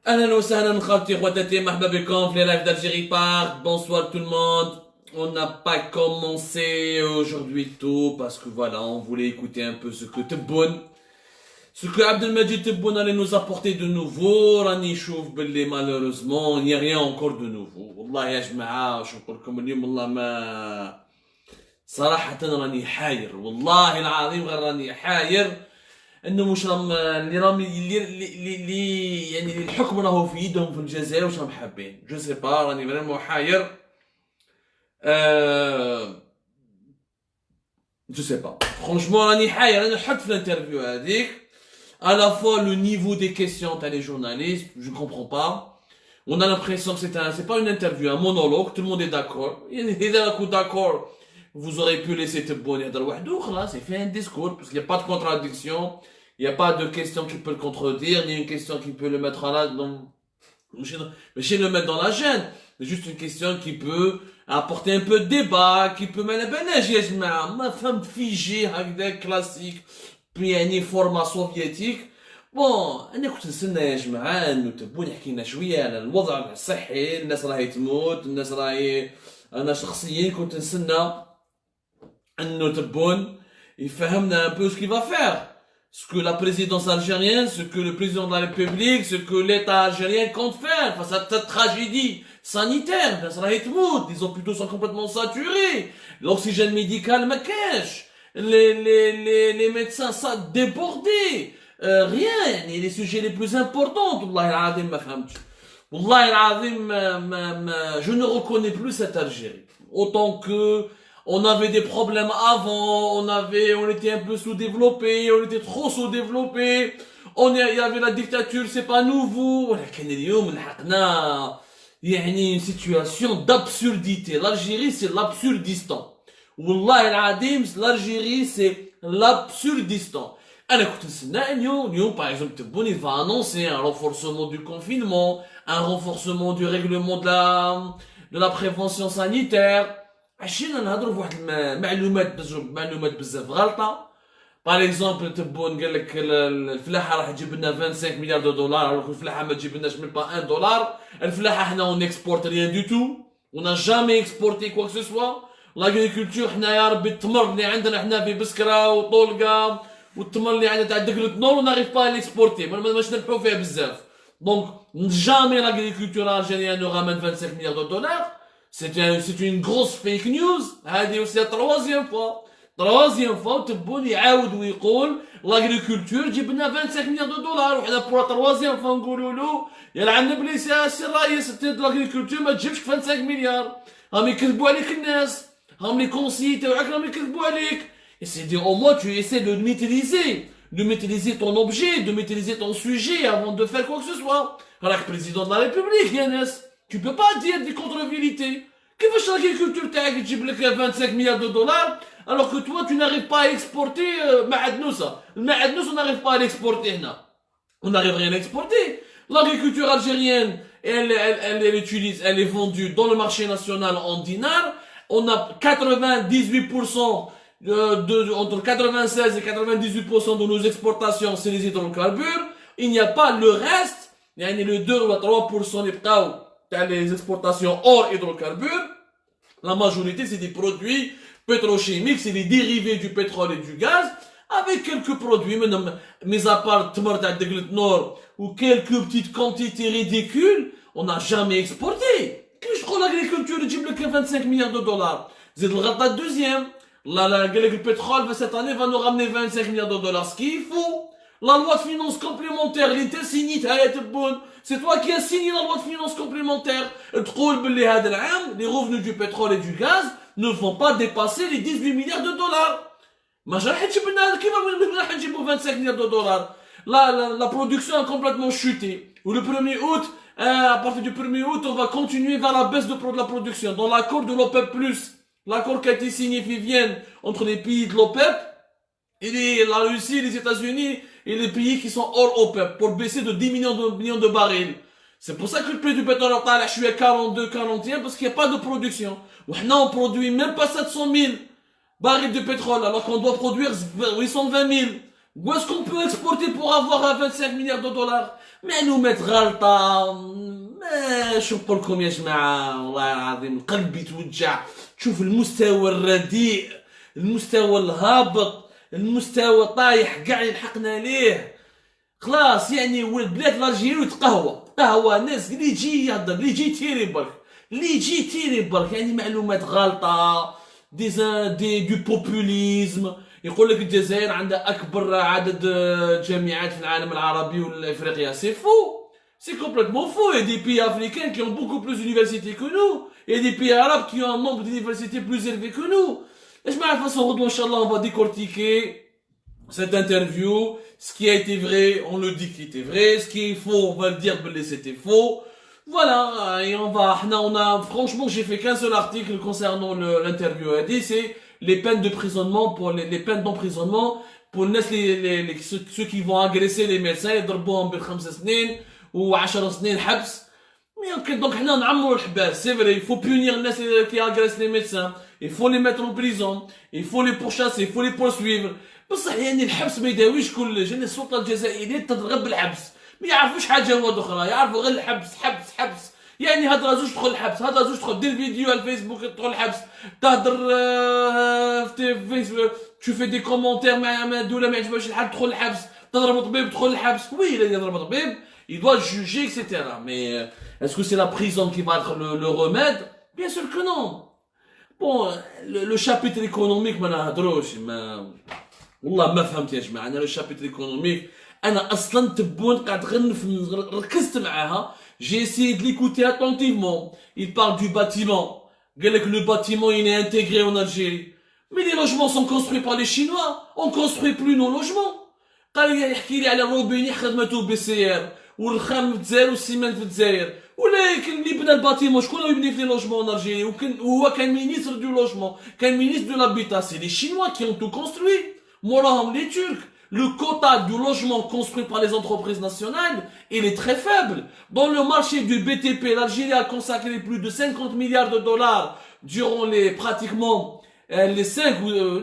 Ahlan wa sahlan khawti khwatati, marhaba bikom في les lives d'Algérie Park. Bonsoir tout le monde. On n'a pas commencé aujourd'hui tôt parce que voilà, on voulait écouter un peu ce que Abdelmajid Tebboune allait nous apporter de nouveau. Rani chouf belli malheureusement, il n'y a rien encore de nouveau. Wallah ya jma'a, je نقول لكم اليوم والله ما صراحة راني حاير. والله العظيم غير راني حاير. انه مش راهم اللي يعني الحكم راهو في يدهم في الجزائر واش راهم حابين جو سي با راني فريمون حاير جو سي با فرانشمون راني حاير انا حط في الانترفيو هذيك à la fois le niveau des questions t'as les journalistes je comprends pas on a l'impression que c'est pas une interview un monologue tout le monde est d'accord اذا راكو d'accord vous aurez pu laisser Tebboune يهضر وحده خلاص il fait un discours parce qu'il n'y a pas de contradiction. Il n'y a pas de question qui peut le contredire, ni une question qui peut le mettre le mettre dans la gêne. C'est juste une question qui peut apporter un peu de débat, qui peut mettre ma femme figée, avec classique, puis un format soviétique. Bon, أنا كنت نستنى يا جماعة إنه تبون يحكي لنا شوية على الوضع الصحي، الناس راهي تموت، الناس راهي أنا شخصيا كنت نستنى إنه تبون يفهمنا un peu ce qu'il va faire. Ce que la présidence algérienne, ce que le président de la République, ce que l'État algérien compte faire face à cette tragédie sanitaire. Les hôpitaux sont complètement saturés. L'oxygène médical me cache. Les médecins sont débordés. Rien. Les sujets les plus importants. Wallahi al-azim ma fahmtch. Wallahi al-azim je ne reconnais plus cette Algérie. Autant que on avait des problèmes avant, on était un peu sous-développé, on était trop sous-développé, il y avait la dictature, c'est pas nouveau. Il y a une situation d'absurdité. L'Algérie, c'est l'absurdistan. Wallah al-adim, l'Algérie, c'est l'absurdistan. Par exemple, Tebboune, il va annoncer un renforcement du confinement, un renforcement du règlement de la prévention sanitaire. عشينا نهضروا بواحد معلومات بزاف غلطه. باغ اكزومبل تبون قال لك الفلاحه راح تجيب لنا 25 مليار دولار alors que الفلاحه ما تجيب لناش même pas 1 دولار. الفلاحه حنا on exporte rien du tout, on n'a jamais exporté quoi que ce soit. l'agriculture حنا يا ربي التمر اللي عندنا حنا في بسكره وطولقه والتمر اللي عندنا تاع دقلة نور ونعرف با ليكسبورتي ماش نربحوا فيها بزاف. Donc jamais l'agriculture algérienne ne ramène 25 milliards de dollars. C'est une grosse fake news. هذه c'est la troisième fois تبون يعاود ويقول l'agriculture جيب لنا 25 مليار دولار وحنا pour la troisième fois نقولوا له يلعن ابليس يا سي الرئيس l'agriculture ما تجيبش 25 مليار. راهم يكذبوا عليك الناس, راهم لي كونسيي تاعك راهم يكذبوا عليك. Et c'est dire au moins tu essaies de maîtriser ton objet, de maîtriser ton sujet avant de faire quoi que ce soit. راك président de la République يا ناس. Tu peux pas dire des contre-vérités. كيفاش l'agriculture تاعك تجيب لك 25 milliards de dollars alors que toi tu n'arrives pas à exporter معدنوسة. المعدنوس on n'arrive pas à l'exporter هنا. On n'arrive rien à exporter. L'agriculture algérienne elle utilise, elle est vendue dans le marché national en dinars. On a 98% entre 96 et 98% de nos exportations c'est les hydrocarbures. Il n'y a pas le reste. يعني le 2 ou 3% اللي بقاو les exportations hors hydrocarbures, la majorité c'est des produits pétrochimiques, c'est les dérivés du pétrole et du gaz, avec quelques produits, mis à part Tmar تاع دقلة نور ou quelques petites quantités ridicules, on n'a jamais exporté. Qu'est-ce que l'agriculture تجيب لك 25 milliards de dollars. زيد الغلطة deuxième, le pétrole cette année va nous ramener 25 milliards de dollars, ce qu'il faut. La loi de finances complémentaire, l'État signe, c'est toi qui as signé la loi de finances complémentaire. Les revenus du pétrole et du gaz ne vont pas dépasser les 18 milliards de dollars. Mais j'ai dit 25 milliards de dollars. La production a complètement chuté. Le 1er août, à partir du 1er août, on va continuer vers la baisse de la production. Dans l'accord de l'OPEP+, l'accord qui a été signé qui Vienne entre les pays de l'OPEP, et la Russie, les États-Unis et les pays qui sont hors OPEP pour baisser de 10 millions de barils. C'est pour ça que le prix du pétrole est à 42, 41 parce qu'il n'y a pas de production. On produit même pas 700 000 barils de pétrole alors qu'on doit produire 820 000. Où est-ce qu'on peut exporter pour avoir 25 milliards de dollars? معلومات غلطة. ما شو نقول لكم يا جماعة، والله العظيم القلب يتوجع. تشوف المستوى الرديء، المستوى الهابط، المستوى طايح كاع يلحقنا ليه. خلاص يعني والبلاد الجيري قهوة ناس اللي يجي يهضر، اللي يجي يتيري برك، اللي يجي يتيري برك، يعني معلومات غلطة، دو بوبوليزم. يقول لك الجزائر عندها اكبر عدد جامعات في العالم العربي والافريقيا. سي فو، c'est complètement faux. Il y a des pays africains qui ont beaucoup plus d'universités que nous. Il y a des pays arabes qui ont un nombre d'universités plus élevé que nous. Et je m'arrête façon, Inch'Allah, on va décortiquer cette interview. Ce qui a été vrai, on le dit qu'il était vrai. Ce qui est faux, on va le dire, mais c'était faux. Voilà, et franchement, j'ai fait qu'un seul article concernant l'interview. C'est les peines d'emprisonnement les peines d'emprisonnement pour ceux qui vont agresser les médecins, يضربوهم ب5 سنين و10 سنين حبس. Donc, c'est vrai, il faut punir les qui agressent les médecins, il faut les mettre en prison, il faut les pourchasser, il faut les poursuivre. بصح يعني الحبس ما يداويش كلش. يعني السلطة الجزائرية تضرب بالحبس، ما يعرفوش حاجة واحدة أخرى، يعرفوا غير الحبس حبس حبس. يعني هضرة زوج تدخل الحبس، هضرة زوج تدخل دير فيديو على الفيسبوك تدخل الحبس، تهضر في فيسبوك تشوف دي كومونتير مع دولة ما يعجبهاش الحال تدخل الحبس، تضرب طبيب تدخل الحبس. وي إلا يضرب طبيب il doit juger, etc. Mais est-ce que c'est la prison qui va être le remède? Bien sûr que non. Bon, le chapitre économique, ما نهضروش. والله ما فهمت يا جماعة. أنا le chapitre économique، أنا أصلا تبون قاعد ركزت معاها. J'ai essayé de l'écouter attentivement. Il parle du bâtiment. قال لك le bâtiment il est intégré en Algérie. Mais les logements sont construits par les Chinois. On construit plus nos logements. قال يحكي لي على روبيني خدمته بالسيار والرخام في الجزائر والسيمان في الجزائر. ولكن اللي بنى الباتيمون شكون اللي يبني في لي لوجمون en Algérie؟ وهو كان مينيستر دو لوجمون، كان مينيستر دو l'habitat. C'est les Chinois qui ont tout construit. موراهم les Turcs. Le quota du logement construit par les entreprises nationales, il est très faible. Dans le marché du BTP, l'Algérie a consacré plus de 50 milliards de dollars durant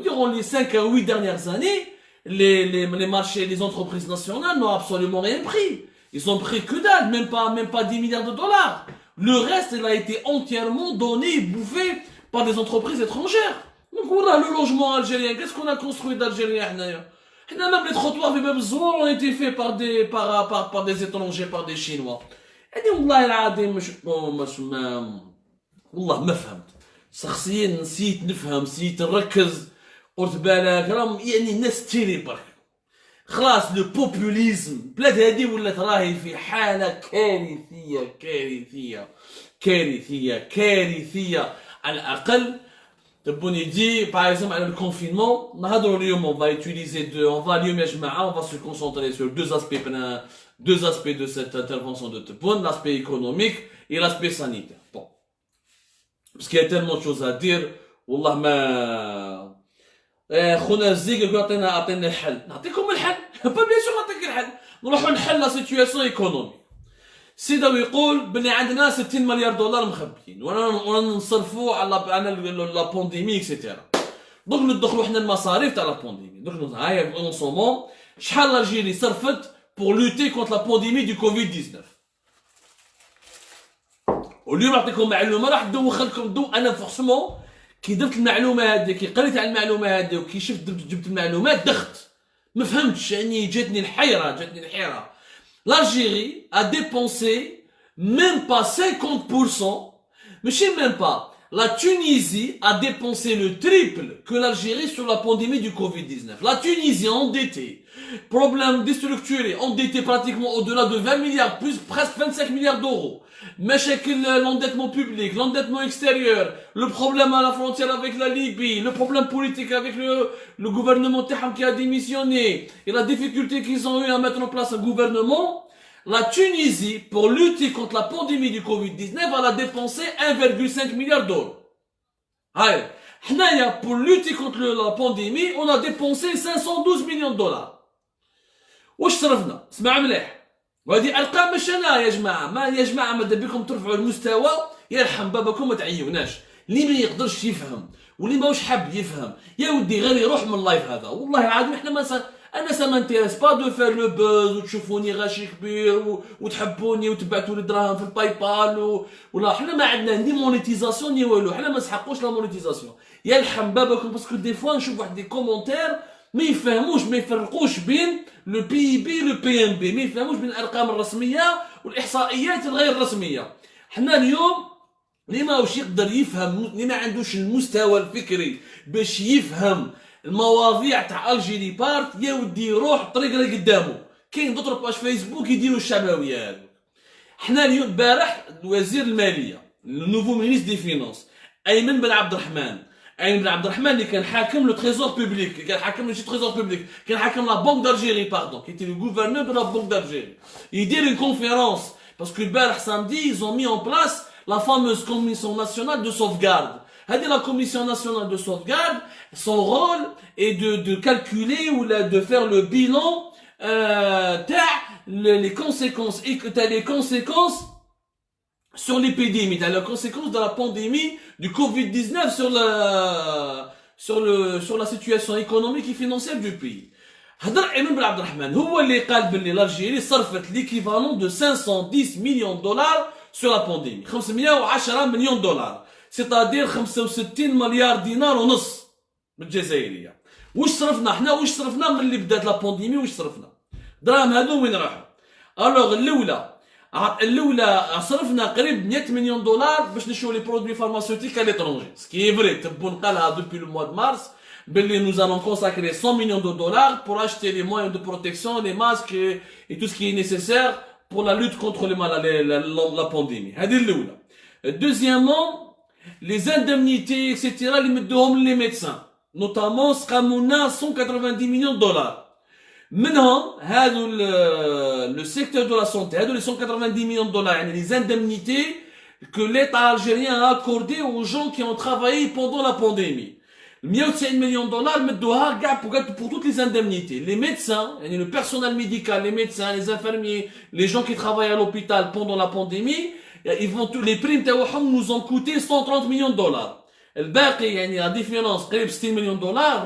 durant les 5 à 8 dernières années. Les marchés, les entreprises nationales n'ont absolument rien pris. Ils ont pris que dalle, même pas 10 milliards de dollars. Le reste, il a été entièrement donné et bouffé par des entreprises étrangères. Donc voilà le logement algérien. Qu'est-ce qu'on a construit d'Algérien? Même les trottoirs في باب الزوار ont été faits par des étrangers, par des Chinois. يعني والله العظيم والله ما فهمت. شخصيا نسيت نفهم، نسيت نركز. قلت بالك راهم يعني الناس تيري برك. خلاص لو بوبوليزم البلاد هذه ولات راهي في حالة كارثية كارثية كارثية كارثية. على الأقل تبوني دي باغ اكزومبل على الكونفينمون نهضروا اليوم. on va utiliser اليوم يا جماعة on va se concentrer sur deux aspects de cette intervention de Tebboune, l'aspect économique et l'aspect sanitaire. Bon, parce qu'il y a tellement de choses à dire. والله ما خونا الزيق يقول اعطينا الحل. نعطيكم الحل با بيان سور نعطيك الحل. نروحوا نحل لا سيتوياسيون ايكونومي. سيدا ويقول بلي عندنا 60 مليار دولار مخبيين وانا نصرفوا على لا بانديمي اكسيتيرا. دونك ندخلوا حنا المصاريف تاع لا بانديمي. دونك هاي اون سومون شحال الجيري صرفت pour lutter contre la pandémie du Covid-19. واليوم نعطيكم معلومه راح ندوخلكم انا فورسمون كي درت المعلومه هذه، كي قريت على المعلومه هذه وكي جبت المعلومات دخت ما فهمتش. يعني جاتني الحيره. L'Algérie a dépensé même pas 50%, mais je sais même pas. La Tunisie a dépensé le triple que l'Algérie sur la pandémie du Covid-19. La Tunisie endettée, problème déstructuré, endettée pratiquement au-delà de 20 milliards, plus presque 25 milliards d'euros. L'endettement public, l'endettement extérieur, le problème à la frontière avec la Libye, le problème politique avec le gouvernement Taham qui a démissionné, et la difficulté qu'ils ont eu à mettre en place un gouvernement. La Tunisie, pour lutter contre la pandémie du Covid-19, elle a dépensé 1,5 milliard d'euros. Allez, pour lutter contre la pandémie, on a dépensé 512 millions de dollars. واش صرفنا؟ اسمع مليح. وهذه ارقام مش انا يا جماعه. يا جماعه ماذا بكم ترفعوا المستوى، يرحم بابكم ما تعيوناش. اللي ما يقدرش يفهم واللي ماهوش حاب يفهم يا ودي غير يروح من اللايف هذا. والله العظيم احنا انا ça m'intéresse pas de faire le buzz وتشوفوني غاشي كبير وتحبوني وتبعتوا لي دراهم في الباي بال ولا حنا ما عندنا ني مونيتيزاسيون ني والو حنا ما نسحقوش لا مونيتيزاسيون يلحم بابكم باسكو دي فوا نشوف واحد دي كومونتير ما يفهموش ما يفرقوش بين لو بي بي لو بي ام بي ما يفهموش بين الارقام الرسميه والاحصائيات الغير رسميه حنا اليوم اللي ماهوش يقدر يفهم اللي ما عندوش المستوى الفكري باش يفهم المواضيع تاع الجيري بارت يا ودي يروح الطريق اللي قدامه كاين دوطر باج فيسبوك يديروا الشعبويه هذو حنا اليوم البارح وزير الماليه النوفو مينيستر دي فينانس ايمن بن عبد الرحمن اللي كان حاكم لو تريزور بوبليك كان حاكم ماشي تريزور بوبليك كان حاكم لا بنك دالجيري باردون كي تي لو غوفرنور دو لا بنك دالجيري يدير une conférence parce que البارح samedi ils ont mis en place la fameuse commission nationale de sauvegarde. La commission nationale de sauvegarde, son rôle est de calculer ou de faire le bilan les conséquences et que t'as les conséquences sur l'épidémie, t'as les conséquences de la pandémie du Covid-19 sur la situation économique et financière du pays. هضر ايمن بن عبد الرحمن هو اللي قال باللي l'Algérie صرفت l'équivalent de 510 millions de dollars sur la pandémie 510 مليون دولار c'est-à-dire 65 مليار دينار ونص بالجزائريه واش صرفنا حنا واش صرفنا من اللي بدات لا بانديمي واش صرفنا دراهم هذو وين راحوا الوغ الاولى صرفنا قريب 100 مليون دولار باش نشرو لي برودوي فارماسيوتيك على ليترونجي سكي فري تبون قالها دوبي لو موا دو مارس باللي nous allons consacrer 100 millions de dollars pour acheter les moyens de protection les masques et tout ce qui est nécessaire pour la lutte contre la pandémie. Deuxièmement, les indemnités, etc., les mettent les médecins. Notamment, Skamuna, 190 millions de dollars. Maintenant, le secteur de la santé, les 190 millions de dollars, les indemnités que l'État algérien a accordées aux gens qui ont travaillé pendant la pandémie. 190 millions de dollars pour toutes les indemnités. Les médecins, le personnel médical, les médecins, les infirmiers, les gens qui travaillent à l'hôpital pendant la pandémie, les primes nous ont coûté 130 millions de dollars. La différence, 60 millions de dollars,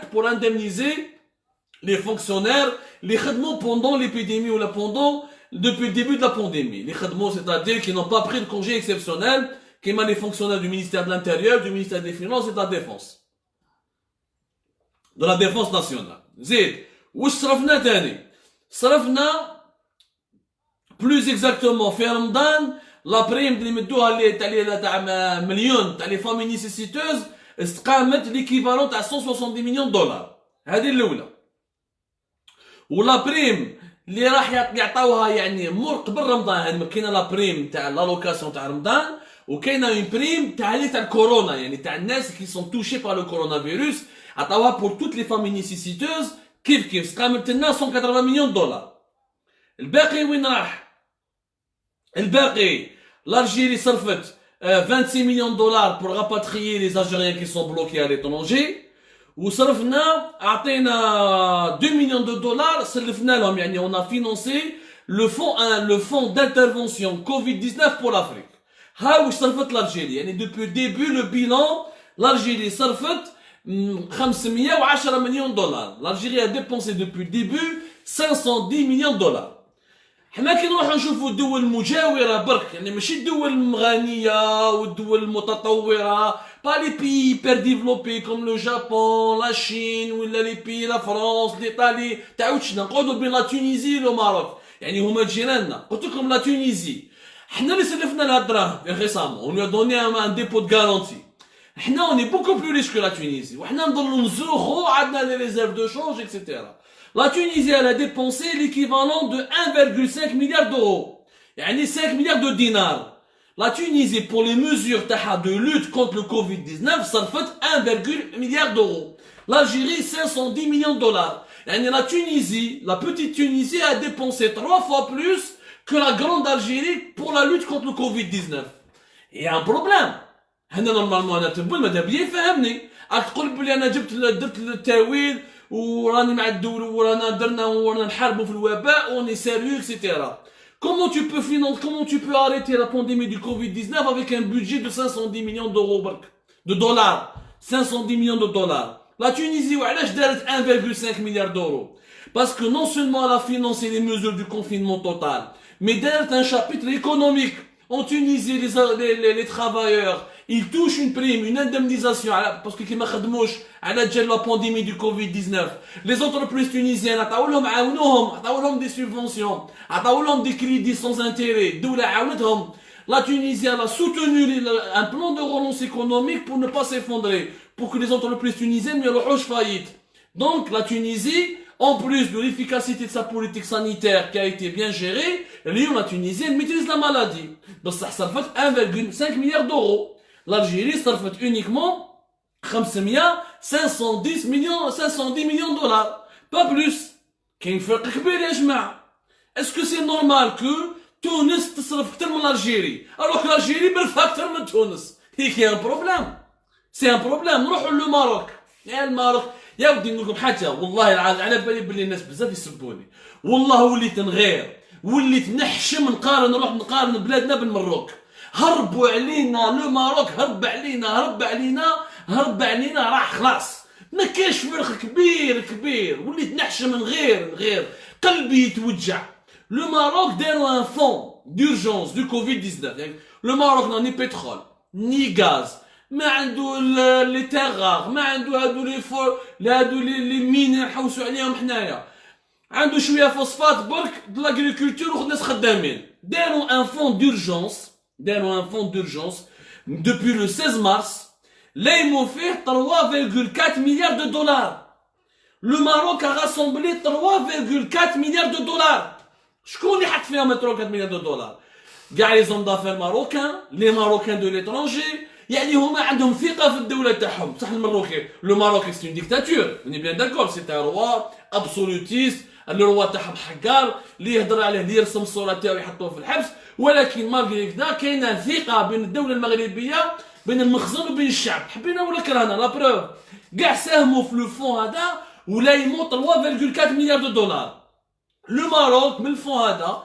pour indemniser les fonctionnaires, les khadmons pendant l'épidémie ou depuis le début de la pandémie. Les khadmons, c'est-à-dire qui n'ont pas pris de congé exceptionnel, qui sont les fonctionnaires du ministère de l'Intérieur, du ministère des Finances et de la Défense. De la défense nationale. زيد واش صرفنا تاني صرفنا plus exactement في رمضان لا بريم اللي مدوها اللي تاع مليون تاع لي فامي نيسيسيتوز استقامت ليكيفالون تاع 170 مليون دولار هذه الاولى ولا بريم اللي راح يعطاوها يعني مور قبل رمضان كاينه لا بريم تاع لالوكاسيون تاع رمضان وكاينه اون بريم تاع الكورونا يعني تاع الناس qui sont touchés par le coronavirus عطاوها pour toutes les familles nécessiteuses كيف قامت لنا 180 مليون دولار الباقي وين راح الباقي l'Algérie صرفت 26 millions de dollars pour rapatrier les Algériens qui sont bloqués à l'étranger وصرفنا اعطينا 2 millions de dollars سلفنا لهم يعني on a financé le fonds d'intervention Covid-19 pour l'Afrique ها واش صرفت l'Algérie يعني depuis le début le bilan l'Algérie صرفت 510 مليون دولار l'Algérie a dépensé depuis le début 510 millions de dollars حنا كي نروحو نشوفو الدول المجاورة برك يعني ماشي الدول المغنية والدول المتطورة با لي بي بير ديفلوبي كوم لو جابون لا شين ولا لي بي لا فرنسا ليطالي تعاودش نقعدو بين لا تونيزي و الماروك يعني هما جيراننا قلت لكم لا تونيزي حنا اللي سلفنا لها الدراهم ريسامون اون لو دوني ان ديبو دو غارونتي حنا اوني بوكو بلو ريش كو لا تونيزي وحنا نضلو نزوخو عندنا لي ريزيرف دو شونج اكسيتيرا La Tunisie, elle a dépensé l'équivalent de 1,5 milliard d'euros. يعني 5 milliards de dinars. La Tunisie, pour les mesures de lutte contre le Covid-19, ça fait 1,1 milliard d'euros. L'Algérie, 510 millions de dollars. يعني la Tunisie, la petite Tunisie a dépensé 3 fois plus que la grande Algérie pour la lutte contre le Covid-19. Il y a un problème. هنا normalement أنا تبون ماذا بيا يفهمني. أتقول بلي أنا درت التاويل وراني مع الدول ورانا درنا ورانا نحاربوا في الوباء وني سيريو اكسيتيرا. Comment tu peux arrêter la pandémie du Covid-19 avec un budget de 510 millions d'euros de dollars 510 millions de dollars. La Tunisie وعلاش دارت 1,5 milliard d'euros Parce que non seulement elle a financé les mesures du confinement total, mais derrière un chapitre économique. En Tunisie, les travailleurs, ils touchent une prime, une indemnisation, parce que كيما خدموش على جال la pandémie du Covid-19. Les entreprises tunisiennes, عطاولهم des subventions, عطاولهم des crédits sans intérêt. الدولة عاونتهم. La Tunisie a soutenu un plan de relance économique pour ne pas s'effondrer, pour que les entreprises tunisiennes ne fassent pas faillite. Donc la Tunisie, en plus de l'efficacité de sa politique sanitaire qui a été bien gérée, la Tunisie elle maîtrise la maladie. Donc ça fait 1,5 milliard d'euros. L'Algérie ça fait uniquement 510 millions de dollars. Pas plus. كاين فرق كبير يا جماعة. Est-ce que c'est normal que تونس تصرف أكثر من الجيري alors que l'Algérie برفها أكثر من تونس؟ هيك un problème. C'est un problème. نروحوا للماروك. يا الماروك يا ودي نقول لكم حاجه والله العظيم على بالي بلي الناس بزاف يسبوني والله وليت نغير وليت نحشم نروح نقارن بلادنا بالمروك هربوا علينا لو ماروك هرب علينا راح خلاص ما كاينش فرق كبير وليت نحشم نغير قلبي يتوجع لو ماروك داروا ان فون d'urgence du Covid-19 يعني لو ماروك نا ني بترول ني غاز ما عنده لي تيغار ما عنده هادو لي مين نحوسوا عليهم حنايا عنده شويه فوسفات برك د لاغريكولتور والناس خدامين داروا ان فون دورجونس depuis le 16 mars لايموا فيه 3,4 milliards de dollars. Le Maroc a rassemblé 3,4 milliards de dollars. شكون اللي حط فيهم 3,4 milliards de dollars؟ كاع لي زون دافير ماروكان لي ماروكان دو ليترونجي يعني هما عندهم ثقه في الدوله تاعهم بصح المروكي لو ماروكي سي اون ديكتاتور ني بيان داكور سي ان روا ابسولوتيست الروا تاعهم حقار اللي يهضر عليه اللي يرسم الصوره تاعو يحطوه في الحبس ولكن مالغري كذا كاينه ثقه بين الدوله المغربيه بين المخزن وبين الشعب حبينا ولا كرهنا لا بروف كاع ساهموا في لو فون هذا ولا يموت 3,4 مليار دولار. لو ماروك من الفون هذا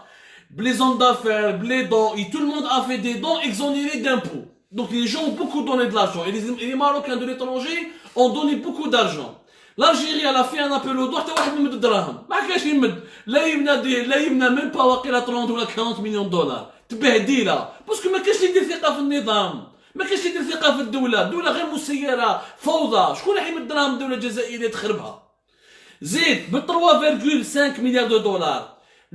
بلي زون دافير بلي دون et tout le monde a fait des dons exonérés d'impôts. Donc les gens ont beaucoup donné de l'argent et les Marocains de l'étranger ont donné beaucoup d'argent. L'Algérie elle a fait un appel au doigt حتى واحد ما يمد دراهم ما كاش يمد لا يمنا ميم با واقيلا 30 ولا 40 مليون دولار تبهديله باسكو ما كاش اللي يدير ثقه في النظام ما كاش اللي يدير ثقه في الدوله غير مسيره فوضى شكون راح يمد دراهم الدوله الجزائريه تخربها زيد ب 3,5 milliards de dollars.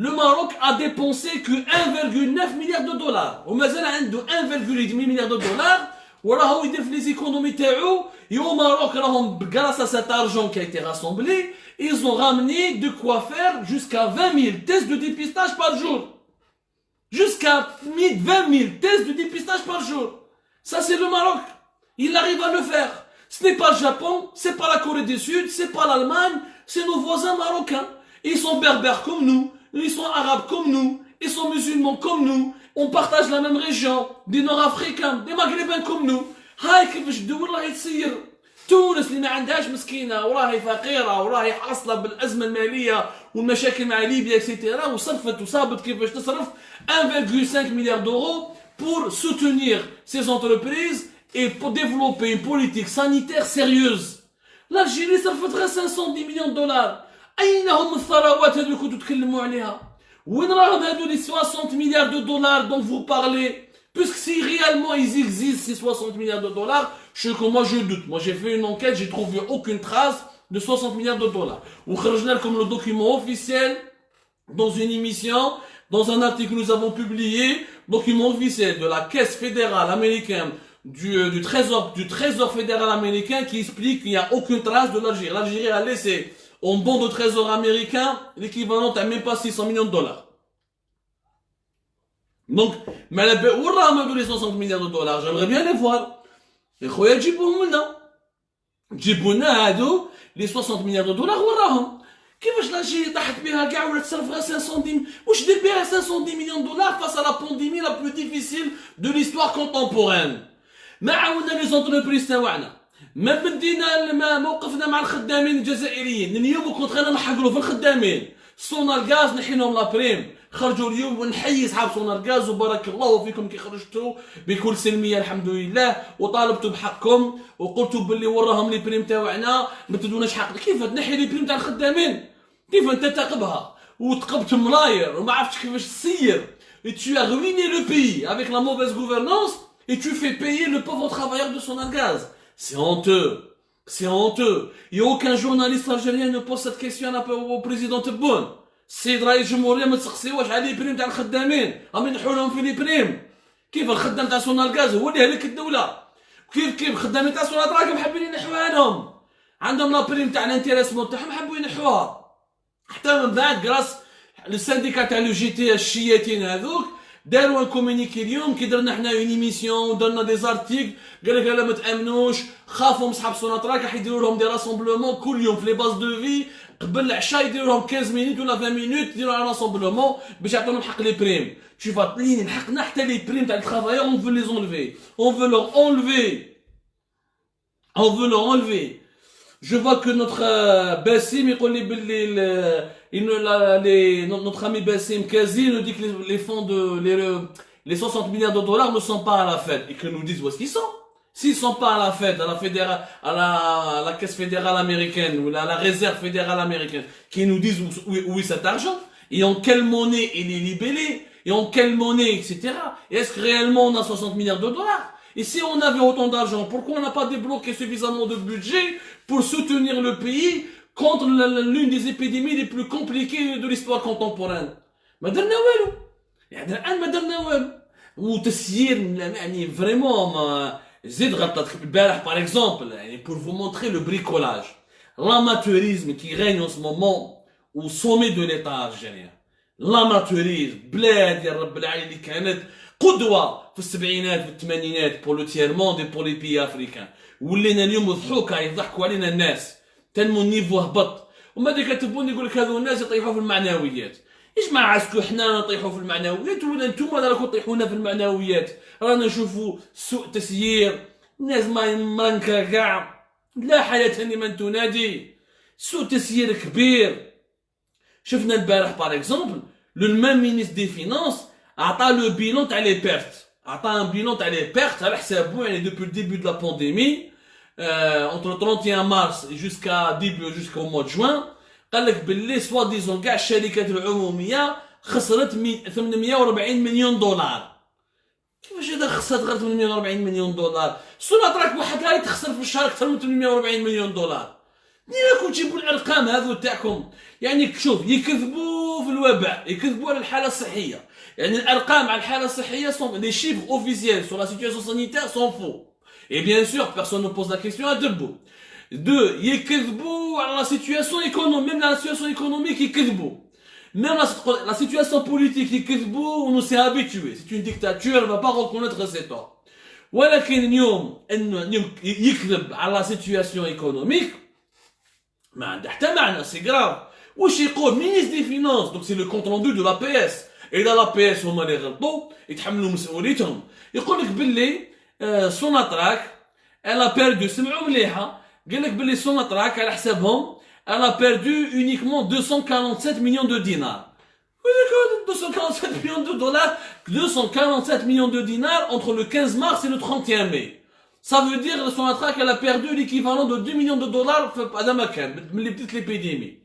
Le Maroc a dépensé que 1,9 milliard de dollars. ومازال عنده 1,8 milliard de dollars. وراهو يدير في لي économies تاعو. Et au Maroc, grâce à cet argent qui a été rassemblé, ils ont ramené de quoi faire jusqu'à 20 000 tests de dépistage par jour. Jusqu'à 20 000 tests de dépistage par jour. Ça c'est le Maroc. Il arrive à le faire. Ce n'est pas le Japon, c'est pas la Corée du Sud, c'est pas l'Allemagne, c'est nos voisins marocains. Ils sont berbères comme nous. Ils sont arabes comme nous, ils sont musulmans comme nous, on partage la même région, des nord-africains, des maghrébins comme nous. هاي كيفاش الدول راهي تصير. تونس اللي ما عندهاش مسكينه وراهي فقيره وراهي حاصله بالازمه الماليه والمشاكل مع ليبيا اكسيتيرا وصرفت وصابت كيفاش تصرف 1,5 milliard d'euros pour soutenir ces entreprises et pour développer une politique sanitaire sérieuse. L'Algérie صرفت غير 510 millions de dollars. أين هم الثروات هذو اللي كنتوا تتكلموا عليها؟ وين راهم هذو les 60 milliards de dollars dont vous parlez? Puisque si réellement ils existent ces 60 milliards de dollars, moi je doute. Moi j'ai fait une enquête, j'ai trouvé aucune trace de 60 milliards de dollars. Ou comme le document officiel dans une émission, dans un article que nous avons publié, document officiel de la caisse fédérale américaine du trésor fédéral américain qui explique qu'il n'y a aucune trace de l'Algérie. L'Algérie a laissé en bon de trésor américain l'équivalent à même pas 600 millions de dollars. Donc, mais où راهم les 60 milliards de dollars? J'aimerais bien les voir. Les خويا جيبوهم لنا. جيبوا لنا هادو les 60 milliards de dollars وراهم. كيفاش l'Algérie طاحت بها كاع ولا تصرف غير 510 واش دير بها 510 millions de dollars face à la pandémie la plus difficile de l'histoire contemporaine. ما عاونا les entreprises تاعنا. ما بدينا موقفنا مع الخدامين الجزائريين اليوم كنت غير نحقروا في الخدامين سونار غاز نحينهم لابريم خرجوا اليوم ونحيي اصحاب سونار غاز وبارك الله فيكم كي خرجتوا بكل سلميه الحمد لله وطالبتوا بحقكم وقلتوا باللي وراهم لي بريم تاعنا ما تدوناش حق كيف تنحي لي بريم تاع الخدامين كيف انت تقبها وتقبت ملاير وما عرفتش كيفاش تسير. Et tu as ruiné le pays avec la mauvaise gouvernance et tu fais payer le pauvre travailleur de Sonalgaz. C'est honteux. C'est honteux. Il n'y a aucun journaliste algérien ne pose cette question au président Tebboune. السيد رئيس الجمهورية ما تسقسيوش على لي بريم تاع الخدامين، راهم ينحوا لهم في لي بريم. كيف الخدام تاع سونالغاز هو اللي هلك الدولة، كيف الخدامين تاع سوناتراك محبين ينحوها لهم، عندهم لا بريم تاع الانتيريسمون تاعهم حبوا ينحوها. حتى من بعد كراس السانديكا تاع لو جي تي الشياتين هذوك داروا ان كومونيكي اليوم كي درنا حنا اون ايميسيون ودرنا دي زارتيكل قال لك لا ما تامنوش، خافوا من صحاب سوناتراك راح يديروا لهم دي راسومبلومون كل يوم في لي باز دو في قبل العشاء يديروا لهم 15 مينوت ولا 20 مينوت يديروا على راسومبلومون باش يعطيوهم حق لي بريم. شوف طلين حقنا حتى لي بريم تاع الترافايور اون فو لي انليفي، اون فو لور انليفي، اون فو لور انليفي. Je vois que notre Bassim, notre ami Bassim Kazi nous dit que les fonds les 60 milliards de dollars ne sont pas à la fête et que nous disent où est-ce qu'ils sont. S'ils sont pas à la fête, à la caisse fédérale américaine ou à la réserve fédérale américaine, qui nous disent où est cet argent et en quelle monnaie il est libellé et en quelle monnaie, etc. Et est-ce que réellement on a 60 milliards de dollars? Et si on avait autant d'argent, pourquoi on n'a pas débloqué suffisamment de budget pour soutenir le pays contre l'une des épidémies les plus compliquées de l'histoire contemporaine? ما درنا والو. يعني الآن ما درنا والو. وتسيير يعني vraiment زيد غلطت البارح par exemple يعني pour vous montrer le bricolage, l'amateurisme qui règne en ce moment au sommet de l'État algérien. l'amateurisme بلاد يا رب العالي اللي كانت قدوة في السبعينات في الثمانينات بور لو تيير موند بور لي بي افريكان، ولينا اليوم ضحوكا يضحكوا علينا الناس، تنمو النيفو هبط، وما ديك تبون يقول لك هذو الناس يطيحوا في المعنويات. ايش مع عسكو حنا نطيحوا في المعنويات ولا نتوما راكم تطيحونا في المعنويات؟ رانا نشوفوا سوء تسيير، الناس ما مرنكا كاع، لا حياة لمن تنادي، سوء تسيير كبير. شفنا البارح باغ اكزومبل لو ميم مينيستر دي فينانس عطا لو بيلون تاع لي بيرت، عطا ان بيلون تاع لي بيرت على حسابو يعني دوبي لو ديبي دو لا بانديمي entre le 31 mars jusqu'au mois de juin. قال لك باللي سوا ديزون كاع الشركات العموميه خسرت 840 مليون دولار. كيفاش هذا خسرت غير 840 مليون دولار؟ سوناتراك وحدها تخسر في الشهر اكثر من 840 مليون دولار. منين راكم تجيبوا الارقام هذو تاعكم؟ يعني شوف يكذبوا في الوباء، يكذبوا على الحاله الصحيه، يعني الارقام على الحاله الصحيه sont les chiffres officiels sur la situation sanitaire sont faux. Et bien sûr, personne ne pose la question à Debout. Deux, يكذبوا على la situation économique, même la situation économique يكذبوا. Même la situation politique يكذبوا, on s'est habitué. C'est une dictature, elle ne va pas reconnaître ses torts. ولكن اليوم انه يكذب على la situation économique ما عنده حتى معنى، سي غراف. واش يقول مينيستر دي فينانس؟ دونك سي لو كونت روندو دو لا بي اس. اذا لا بي اس هما اللي غلطوا يتحملوا مسؤوليتهم. يقول لك باللي سوناتراك الا بيردو، سمعوا مليحه، قال لك باللي سوناتراك على حسابهم الا بيردو اونيكمون 247 مليون دو دينار. 247 millions de dollars, 247 millions de dinars entre le 15 mars et le 31 mai. Ça veut dire que Sonatrach elle a perdu l'équivalent de 2 millions de dollars هذا ما كان ملي بدات ليبيديمي.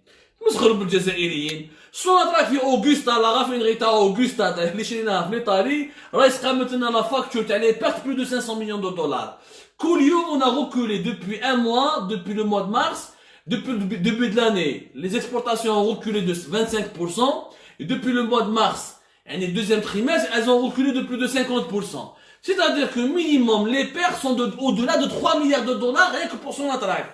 مسخروا بالجزائريين. سوناتراك في اوغستا لا رافينري تاع اوغستا اللي شريناها في ايطالي راهي قامت لنا لا فاكتور تاع لي بيرت بلو دو 500 مليون دو دولار. كل يوم on a reculé depuis un mois, depuis le mois de mars, depuis le début de l'année, les exportations ont reculé de 25%, et depuis le mois de mars, et le deuxième trimestre, elles ont reculé de plus de 50%. C'est-à-dire que minimum, les pertes sont au-delà de 3 milliards de dollars rien que pour Sonatrach.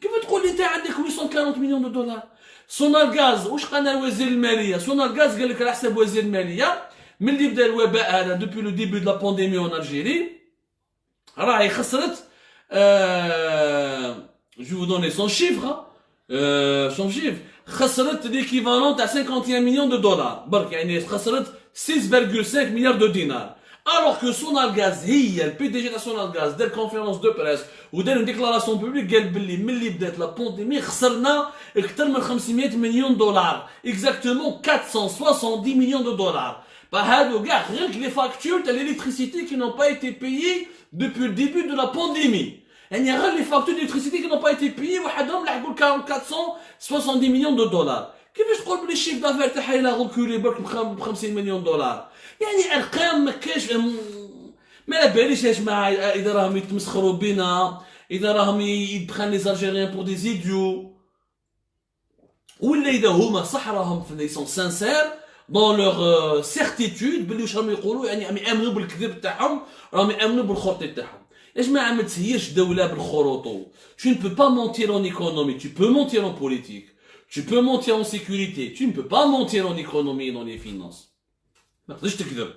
كيف تقول لي انت عندك 840 مليون دو دولار؟ سونالغاز واش قالنا وزير الماليه؟ سونالغاز قال لك على حساب وزير الماليه ملي بدا الوباء هذا دوبي لو ديبي دو لا بانديمي اون الجيري راهي خسرت جو vous donner son chiffre son chiffre خسرت l'équivalent تاع 51 مليون دو دولار برك، يعني خسرت 6,5 مليار دو دينار. Alors que Sonalgaz هي البي دي جي تاع سونالغاز دار كونفيرونس دو بريس ودار ديكلاراسيون بوبليك قال باللي ملي بدات لا بانديمي خسرنا اكثر من 500 مليون دولار، اكزاكتومون 470 مليون دو دولار. هادو كاع غير لي فاكتور تاع l'électricité qui n'ont pas été payées depuis le début de la pandémie. يعني غير لي فاكتور d'électricité qui n'ont pas été payées وحدهم لحقوا 470 مليون دو دولار. كيفاش تقول بلي الشيف دافير تاعها الى غوكولي برك ب 50 مليون دولار؟ يعني ارقام ما كاش، ما على باليش يا جماعه اذا راهم يتمسخروا بنا، اذا راهم يبخان لي زالجيريان بور دي زيديو، ولا اذا هما صح راهم لي سون سانسير دون لوغ سيرتيتود بلي واش راهم يقولوا، يعني راهم يامنوا بالكذب تاعهم، راهم يامنوا بالخرط تاعهم. يا جماعه ما تسيرش دوله بالخروطو. Tu ne peux pas mentir en économie, tu peux mentir en politique, tu peux mentir en sécurité, tu ne peux pas mentir en économie et dans les finances. ما تقدرش تكذب،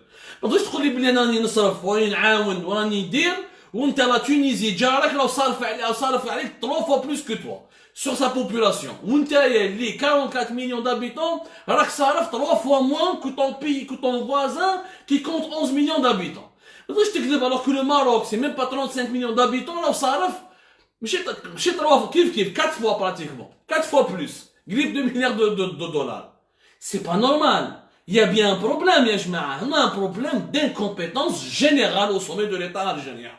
ما تقدرش تقول لي بلي انا راني نصرف وراني نعاون وراني ندير وانت لا تونيزي جارك لو صارف عليك 3 fois plus que toi sur sa population، وانت اللي 44 millions d'habitants راك صارف 3 fois moins que ton pays, que ton voisin qui compte 11 millions d'habitants. ما تقدرش تكذب alors que le Maroc c'est même pas 35 millions d'habitants لو صارف ماشي 3 كيف 4 fois pratiquement 4 fois plus قريب 2 milliards de dollars. C'est pas normal. Il y a bien un problème, ya jma'a. On a un problème d'incompétence générale au sommet de l'État algérien.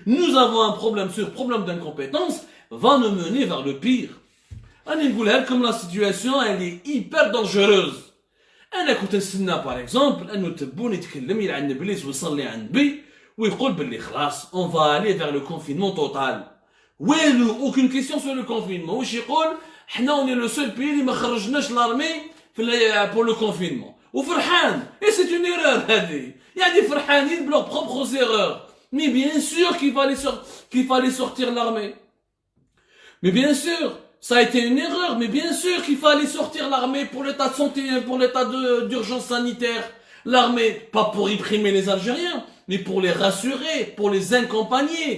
Nous avons un problème, ce problème d'incompétence va nous mener vers le pire. Comme la situation, elle est hyper dangereuse. أنا كنت نستنى par exemple أنه تبون يتكلم يلعن بليس ويصلي عن نبي ويقول باللي خلاص on va aller vers le confinement total. والو aucune question sur le confinement. واش يقول حنا on est le seul pays اللي ما خرجناش l'armée pour le confinement. وفرحان. Et c'est une erreur هذه. يعني فرحانين بلوغ propres erreurs. Mais bien sûr qu'il fallait sortir l'armée. Mais bien sûr, ça a été une erreur, mais bien sûr qu'il fallait sortir l'armée pour l'état de santé, pour l'état d'urgence sanitaire. L'armée, pas pour réprimer les Algériens, mais pour les rassurer, pour les accompagner.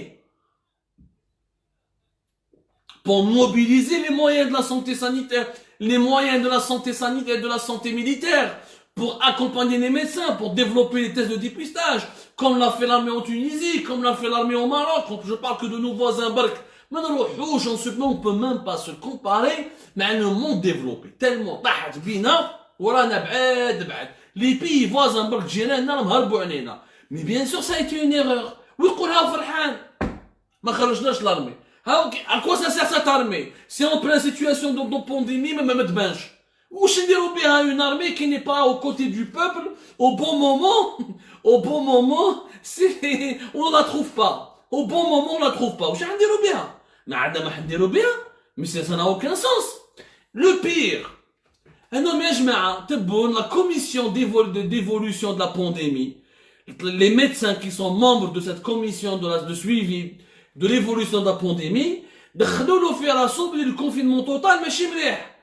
Pour mobiliser les moyens de la santé sanitaire, les moyens de la santé sanitaire et de la santé militaire, pour accompagner les médecins, pour développer les tests de dépistage, comme l'a fait l'armée en Tunisie, comme l'a fait l'armée au Maroc. Je parle que de nos voisins Bark. ما نروحوش en ce moment on peut même pas se comparer مع un monde développé tellement طاحت بينا ورانا بعاد les pays voisins برك جيراننا راهم هربوا علينا. Mais bien sûr ça a été une erreur. ويقولها فرحان ما خرجناش لارمي. À quoi ça sert cette armée? C'est en pleine situation de pandémie ما تبانش. واش نديروا بها une armée qui n'est pas aux côtés du peuple au bon moment au bon moment c'est on la trouve pas. Au bon moment on la trouve pas. واش نديروا بها؟ ما عندنا ما حنديروا بها. Mais ça n'a aucun sens. Le pire, un homme يا جماعة تبون la commission d'évolution de la pandémie, les médecins qui sont membres de cette commission de suivi de l'évolution de la pandémie دخلوا له في راسو بلي الكونفينمون توتال ماشي مليح.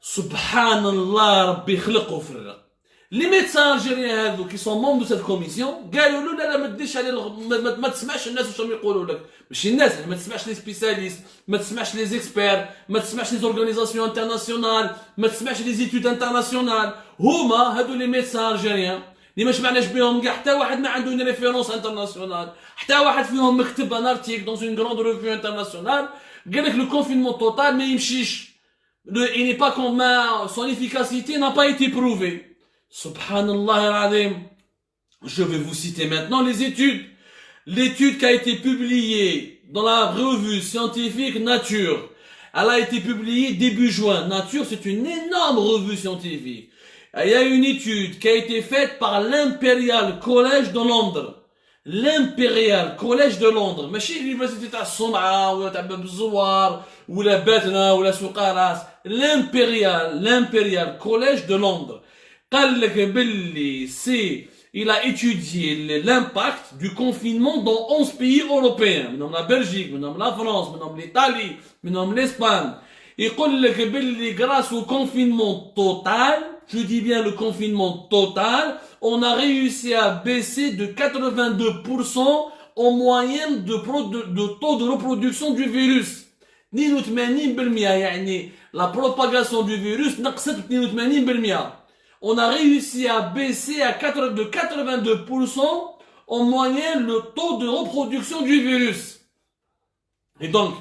سبحان الله ربي خلق وفرق. Les médecins algériens هذو qui sont membres de cette commission قالوا له لا ما تديش على ما تسمعش الناس واش راهم يقولوا لك. ماشي الناس ما تسمعش لي سبيسياليست، ما تسمعش لي زيكسبير، ما تسمعش لي زورغانيزاسيون انترناسيونال، ما تسمعش لي زيتود انترناسيونال. هما هذو لي ميدسان الجيريان اللي ما شبعناش بهم كاع حتى واحد ما عنده اون ريفيرونس انترناسيونال، حتى واحد فيهم مكتب ان ارتيك دون اون غروند ريفيو انترناسيونال قال لك لو كونفينمون توتال ما يمشيش. Il n'est pas comme son efficacité n'a pas été prouvée. Subhanallah al-Azim. Je vais vous citer maintenant les études. L'étude qui a été publiée dans la revue scientifique Nature, elle a été publiée début juin. Nature, c'est une énorme revue scientifique. Il y a une étude qui a été faite par l'Imperial College de Londres. L'Imperial College de Londres. ماشي l'université تاع الصنعة ولا تاع باب الزوار ولا باتنا ولا سوق راس. L'Imperial College de Londres. قال لك باللي il a étudié l'impact du confinement dans 11 pays européens. منهم la Belgique, منهم la France, منهم l'Italie, منهم l'Espagne. يقول لك باللي grâce au confinement total, je dis bien le confinement total, on a réussi à baisser de 82% en moyenne de taux de reproduction du virus. 82% يعني la propagation du virus نقصت 82%. On a réussi à baisser de 82% en moyenne le taux de reproduction du virus. Et donc,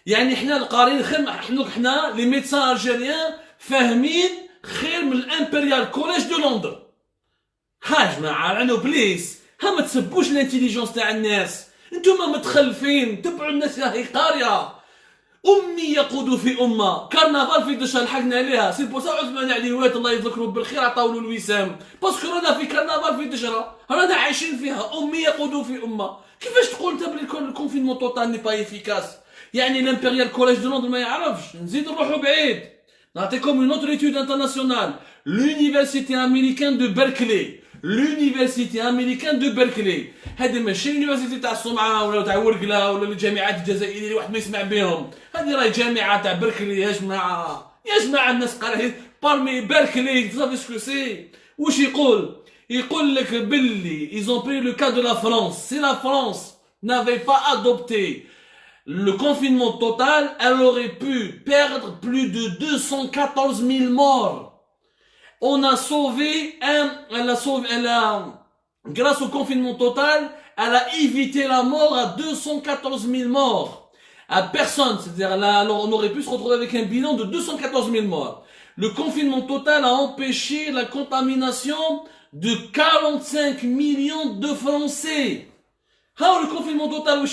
يعني حنا القارين حنا les médecins algériens فاهمين خير من الامبريال كوليج دو لندن. ها جماعة عنو بليس ها ما تسبوش الانتيليجونس تاع الناس. انتوما متخلفين تبعوا الناس راهي قارية. امي يقود في امه كرنفال في دشا لحقنا عليها سي بو سا عثمان عليوات الله يذكره بالخير عطاولو الوسام باسكو رانا في كرنفال في دشرة رانا عايشين فيها امي يقود في امه كيفاش تقول انت بلي الكونفينمون توتال ني با افيكاس يعني الامبريال كوليج دو لندن ما يعرفش نزيد نروحو بعيد نعطيكم اون اوتر ايتود انترناسيونال l'université américaine de Berkeley l'université américaine de Berkeley هذه ماشي يونيفرسيتي تاع الصومعه ولا تاع ورقله ولا الجامعات الجزائريه اللي واحد ما يسمع بهم هذه راهي جامعه تاع بركلي يا جماعه يا جماعه الناس قرايه بارمي بركلي صافي سكو سي واش يقول لك باللي ils ont pris le cas de la France si la France n'avait pas adopté le confinement total elle aurait pu perdre plus de 214 000 morts. On a sauvé grâce au confinement total, elle a évité la mort à 214 000 morts. À personne, c'est-à-dire alors on aurait pu se retrouver avec un bilan de 214 000 morts. Le confinement total a empêché la contamination de 45 millions de Français. Ah, le confinement total,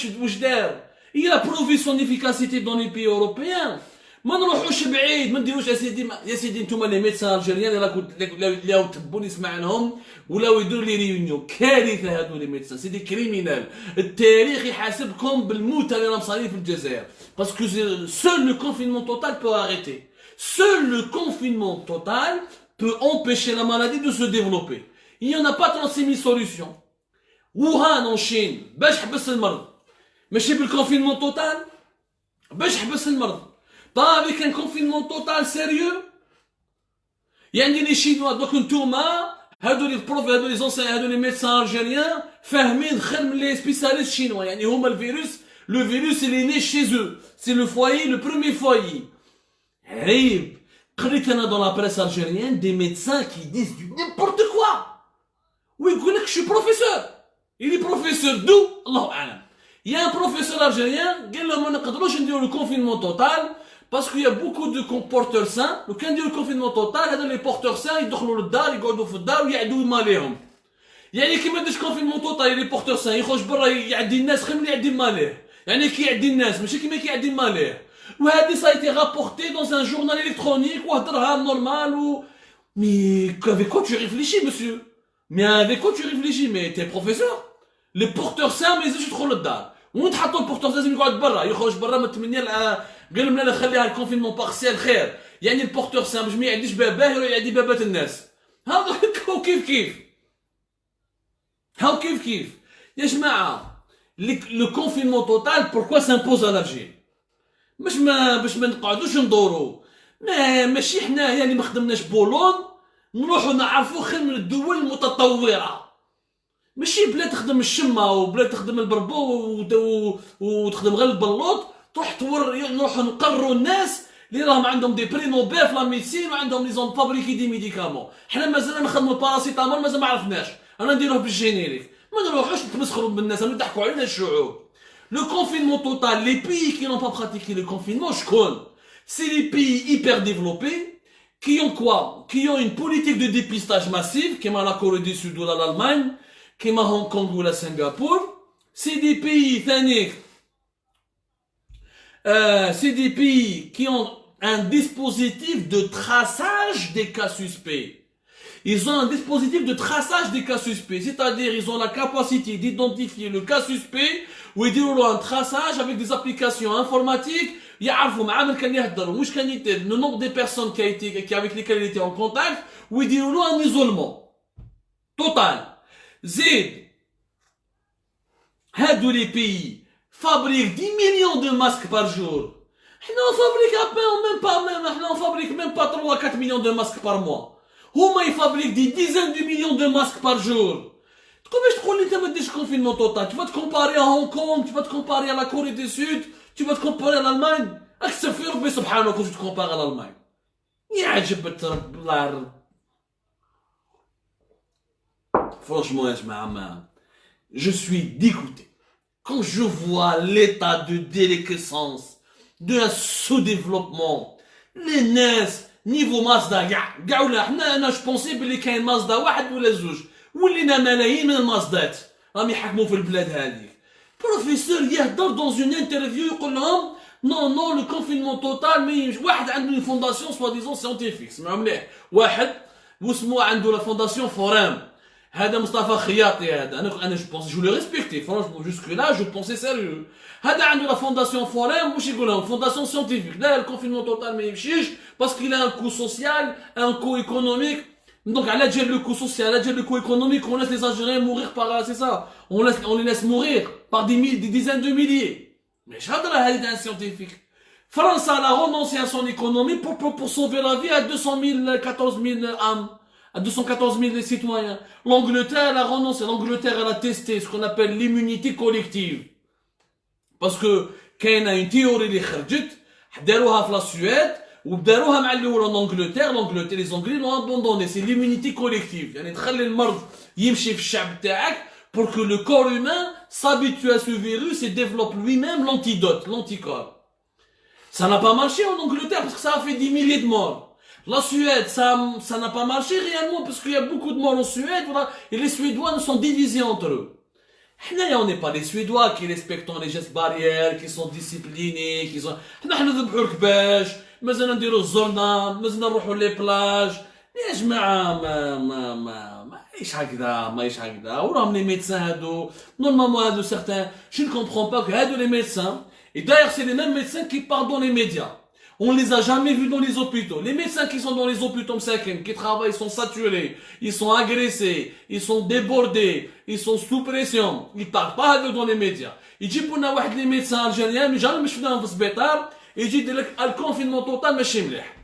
il a prouvé son efficacité dans les pays européens. ما نروحوش بعيد ما نديروش يا سيدي نتوما لي ميدسان الجيريان اللي تبون يسمع عنهم ولاو يديروا لي ريونيون كارثه هادو لي ميدسان سيدي كريمينال التاريخ يحاسبكم بالموت اللي راهم صايرين في الجزائر باسكو seul le confinement total peut arrêter seul le confinement total peut empêcher la maladie de se développer il n'y en a pas 36 000 solutions Wuhan en Chine باش حبس المرض ماشي بالconfinement total باش حبس المرض pas avec un confinement total sérieux يعني les chinois دوك نتوما هادو لي بروف هادو لي زونسيان هادو لي ميدسان الجيريان فاهمين خير من لي سبيسياليست شينوا يعني هما الفيروس لو فيروس اللي ني chez eux c'est le foyer le premier foyer عيب قريت انا dans la presse algérienne des médecins qui disent du n'importe quoi ويقول لك je suis professeur il est professeur d'où الله اعلم il y a un professeur algérien قال لهم ما نقدروش نديروا le confinement total parce qu'il y a beaucoup de porteurs sains وكان نديروا الكونفينمون توتال هذا لي بورتور سان يدخلوا للدار يقعدوا في الدار ويعدوا ماليهم يعني كي ما ديرش كونفينمون توتال لي بورتور سان يخرج برا يعدي الناس خير من يعدي ماليه يعني كي يعدي الناس ماشي كيما كي يعدي ماليه وهذه سايتي رابورتي دون ان جورنال الكترونيك وهضرها نورمال و مي avec quoi tu réfléchis monsieur mais avec quoi tu réfléchis mais t'es professeur les porteurs sains ما يزيدش يدخلوا للدار وين تحطوا البورتور لازم يقعد برا يخرج برا من 8 قال لهم لا خليها الكونفينمون بارسيال خير يعني البورتور سان باش ما يعديش باباه يروح يعدي بابات الناس هاو كيف يا جماعه لو كونفينمون توتال بوركوا سامبوز على الجيل باش ما نقعدوش ندورو ماشي حنايا اللي ما خدمناش بولون نروحو نعرفو خير من الدول المتطوره ماشي بلا تخدم الشمه وبلا تخدم البربو وتخدم غير البلوط تروح نروحو نقرروا الناس اللي راهم عندهم دي بري نوبل في لا ميديسين وعندهم لي زون فابريكي دي ميديكامون حنا مازال نخدموا باراسيتامول مازال ما عرفناش انا نديروه بالجينيريك ما نروحوش نتمسخروا بالناس نضحكوا علينا الشعوب لو كونفينمون توتال لي بيي كي نون با براتيكي لو كونفينمون شكون سي لي بيي hyper développés qui ont quoi qui ont une politique de dépistage massive كيما لا كوري دي سود ولا l'Allemagne كيما هونغ كونغ ولا سنغافور سي دي بيي ثاني c'est des pays qui ont un dispositif de traçage des cas suspects. Ils ont un dispositif de traçage des cas suspects, c'est-à-dire ils ont la capacité d'identifier le cas suspect ou ils ont un traçage avec des applications informatiques. يعرفوا معامل كان يهضر ومش كان يدير le nombre des personnes avec lesquelles il était en contact ou ils diront un isolement total. زيد هادو les pays fabrique 10 millions de masques par jour. On fabrique même pas 3-4 millions de masques par mois. Ils fabriquent des dizaines de millions de masques par jour. Comment je te dis que tu as un confinement total? Tu vas te comparer à Hong Kong, tu vas te comparer à la Corée du Sud, tu vas te comparer à l'Allemagne. Aksefir Rabbi subhanahu quand tu te compares à l'Allemagne. Franchement, je suis dégoûté. Quand je vois l'état de déliquescence, de la sous-développement, les NES, niveau Mazda, أنا je pensais بلي كاين مازدا واحد ولا زوج ولينا ملايين من المازدات راهم يحكموا في البلاد هذيك. بروفيسور يهضر dans une interview يقول لهم Non, non, le confinement total, mais واحد عنده une fondation soi-disant scientifique. اسمعوا مليح. واحد واسمو عنده la fondation Forum. هذا مصطفى خياطي هذا. انا je pense, je le respectais. Franchement, jusque là, je pensais sérieux. هذا عنده la fondation Forum, واش يقول لهم fondation scientifique. Là, le confinement total ما يمشيش parce qu'il a un coût social, un coût économique. Donc, à la le coût social, à la le coût économique, on laisse les Algériens mourir par, c'est ça. On les laisse mourir par des dizaines de milliers. Mais j'adore un scientifique. France a renoncé à son économie pour sauver la vie à 200 000, 14 000 âmes, à 214 000 citoyens. L'Angleterre a renoncé. L'Angleterre, elle a testé ce qu'on appelle l'immunité collective. Parce que, quand il y a une théorie qui est dans la Suède, ou en Angleterre, les Anglais l'ont abandonné. C'est l'immunité collective. يعني تخلي المرض يمشي في الشعب تاعك pour que le corps humain s'habitue à ce virus et développe lui-même l'antidote, l'anticorps. Ça n'a pas marché en Angleterre parce que ça a fait des milliers de morts. La Suède, ça n'a pas marché réellement parce qu'il y a beaucoup de morts en Suède, voilà, et les Suédois nous sont divisés entre eux. On n'est pas les Suédois qui respectent les gestes barrières, qui sont disciplinés, qui sont... احنا نذبحوا الكباش، مازال نديروا الزرنة، مازال نروحوا لي بلاج. يا جماعة ماهيش هكذا، ماهيش هكذا. وراهم لي ميدسان هادو، نورمالمون هادو certains, je ne comprends pas que هادو les médecins, et d'ailleurs c'est les mêmes médecins qui parlent dans les médias. On les a jamais vus dans les hôpitaux. Les médecins qui sont dans les hôpitaux qui travaillent, ils sont saturés, ils sont agressés, ils sont débordés, ils sont sous pression. Ils parlent pas dans les médias. يجيبوا لنا واحد لي ميدسان الجيريان مي جامي شفناهم في السبيطار يجي يدير لك الكونفينمون توتال ماشي مليح.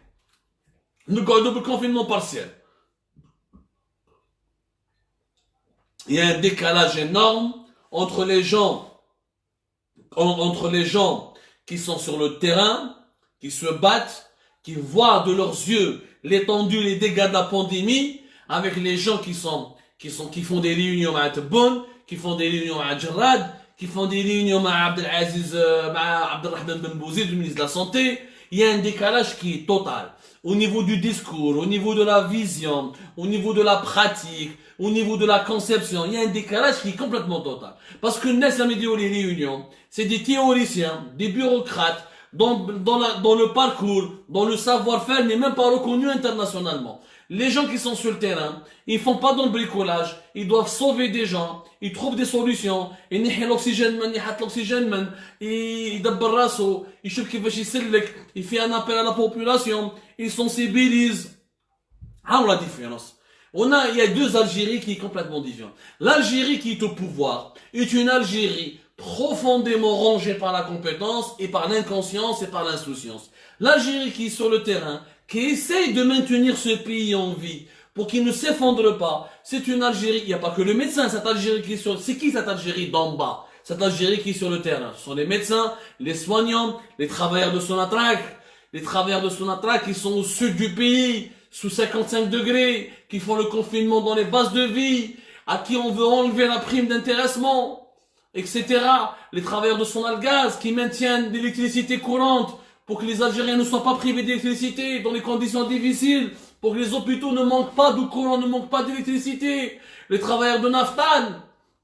نقعدوا بالكونفينمون بارسيال. Il y a un décalage énorme entre les gens qui sont sur le terrain, qui se battent, qui voient de leurs yeux l'étendue, les dégâts de la pandémie, avec les gens qui font des réunions à Tebboune, qui font des réunions à Djerrad, qui font des réunions à Abdelaziz, à Abdelrahman Ben Bouzid, le ministre de la Santé. Il y a un décalage qui est total. Au niveau du discours, au niveau de la vision, au niveau de la pratique, au niveau de la conception, il y a un décalage qui est complètement total. Parce que les réunions, c'est des théoriciens, des bureaucrates, dans le parcours, dans le savoir-faire, n'est même pas reconnu internationalement. Les gens qui sont sur le terrain, ils font pas dans le bricolage, ils doivent sauver des gens, ils trouvent des solutions, ils نحي l'oxygène, ils دبر راسو, يشوف كيفاش يسلك, il fait un appel à la population, ils sensibilisent. Ah, la différence. Il y a deux Algéries qui est complètement différentes. L'Algérie qui est au pouvoir est une Algérie profondément rongée par la compétence et par l'inconscience et par l'insouciance. L'Algérie qui est sur le terrain, qui essaye de maintenir ce pays en vie pour qu'il ne s'effondre pas, c'est une Algérie, il n'y a pas que le médecin, cette Algérie qui est sur... C'est qui cette Algérie d'en bas? Cette Algérie qui est sur le terrain. Ce sont les médecins, les soignants, les travailleurs de Sonatrach, qui sont au sud du pays, sous 55 degrés, qui font le confinement dans les bases de vie, à qui on veut enlever la prime d'intéressement, etc. Les travailleurs de Sonalgaz qui maintiennent l'électricité courante pour que les Algériens ne soient pas privés d'électricité dans les conditions difficiles, pour que les hôpitaux ne manquent pas de courant, ne manquent pas d'électricité. Les travailleurs de Naftan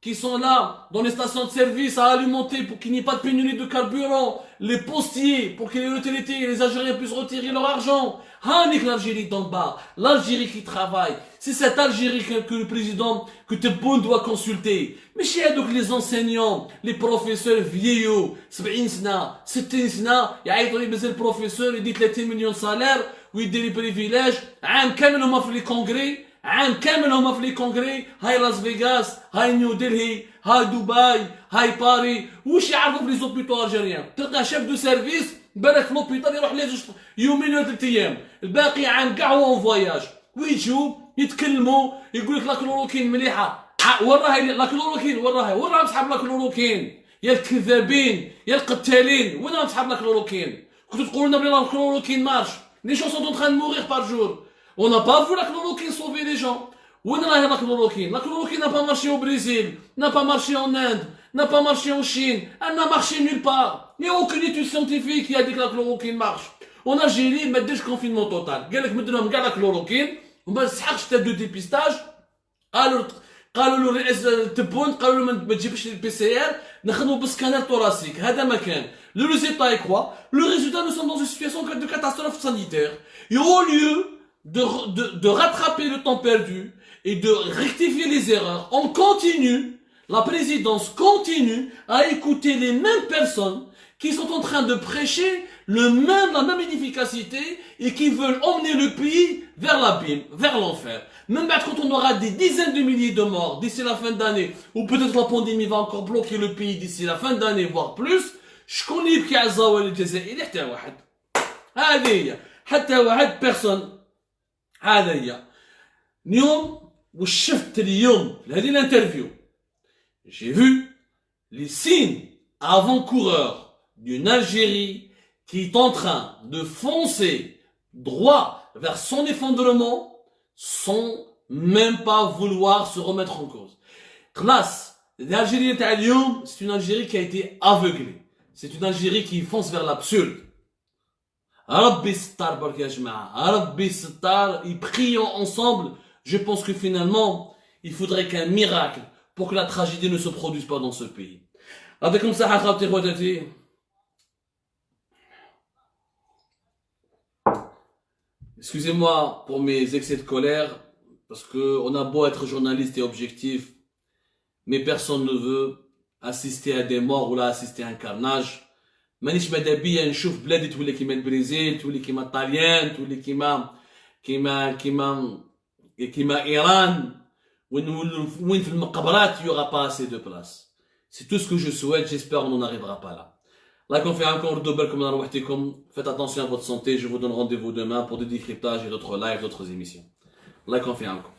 qui sont là dans les stations de service à alimenter pour qu'il n'y ait pas de pénurie de carburant, les postiers pour que les autorités et les Algériens puissent retirer leur argent. Hanik l'Algérie d'en bas, l'Algérie qui travaille. C'est cette Algérie que le président, que Tebboune doit consulter. Mais chez donc les enseignants, les professeurs vieillots, 70 سنة, 60 سنة, يعيطوا لي مازال البروفيسور يدي 30 مليون صالير ويدي لي بريفيليج, عام كامل هما في لي كونغري, عام كامل هما في لي كونغري, هاي لاس فيغاس, هاي نيو دلهي, هاي دبي, هاي باري, وش يعرفوا في لي زوبيتو الجيريان؟ تلقى شيف دو سيرفيس بالك في لوبيتال يروح ليه يومين ولا 3 ايام، الباقي عام كاع هو اون فواياج، ويجوا يتكلموا يقول لك لا كلوروكين مليحه، وين راهي لا كلوروكين، وين راه مسحب لا كلوروكين؟ يا الكذابين يا القتالين، وين راه مسحب لا كلوروكين؟ كنتو تقولوا لنا بلي لا كلوروكين مارش، لي جون سون en train de mourir par jour. On n'a pas vu la chloroquine sauver les gens. Où est la chloroquine? La chloroquine n'a pas marché au Brésil, n'a pas marché en Inde, n'a pas marché en Chine, elle n'a marché nulle part. Il n'y a aucune étude scientifique qui a dit que la chloroquine marche. En Algérie, il y a confinement total. Il y a la chloroquine, on va se tête de dépistage. Alors, قالوا له رئيس التبون قالوا له ما تجيبش البي سي ار نخدموا بالسكانر توراسيك هذا ما كان le résultat est quoi le résultat nous sommes dans une situation de catastrophe sanitaire et au lieu de rattraper le temps perdu et de rectifier les erreurs on continue la présidence continue à écouter les mêmes personnes qui sont en train de prêcher la même inefficacité et qui veulent emmener le pays vers l'abîme, vers l'enfer. Même quand on aura des dizaines de milliers de morts d'ici la fin d'année, ou peut-être la pandémie va encore bloquer le pays d'ici la fin d'année, voire plus, شكون اللي يبكي على الزوال الجزائري حتى واحد. هذه هي. حتى واحد personne. هذا هي. اليوم وشفت اليوم في هذه الانترفيو. J'ai vu les signes avant-coureurs d'une Algérie qui est en train de foncer droit vers son effondrement sans même pas vouloir se remettre en cause. Classe, l'Algérie est à Lyon, c'est une Algérie qui a été aveuglée. C'est une Algérie qui fonce vers l'absurde. Rabbi Star, barka ya jama'a. Rabbi Star, et prions ensemble. Je pense que finalement, il faudrait qu'un miracle pour que la tragédie ne se produise pas dans ce pays. Avec comme ça, excusez-moi pour mes excès de colère, parce que on a beau être journaliste et objectif, mais personne ne veut assister à des morts ou là assister à un carnage. مانيش ماذا بيا نشوف بلادي تولي كيما البرازيل تولي كيما الطاليان تولي كيما ايران وين في المقبرات il y aura pas assez de place. C'est tout ce que je souhaite, j'espère on n'en arrivera pas là. Là qu'on fait encore de belles comme faites attention à votre santé, je vous donne rendez-vous demain pour des décryptages et d'autres lives, d'autres émissions. Là qu'on fait encore.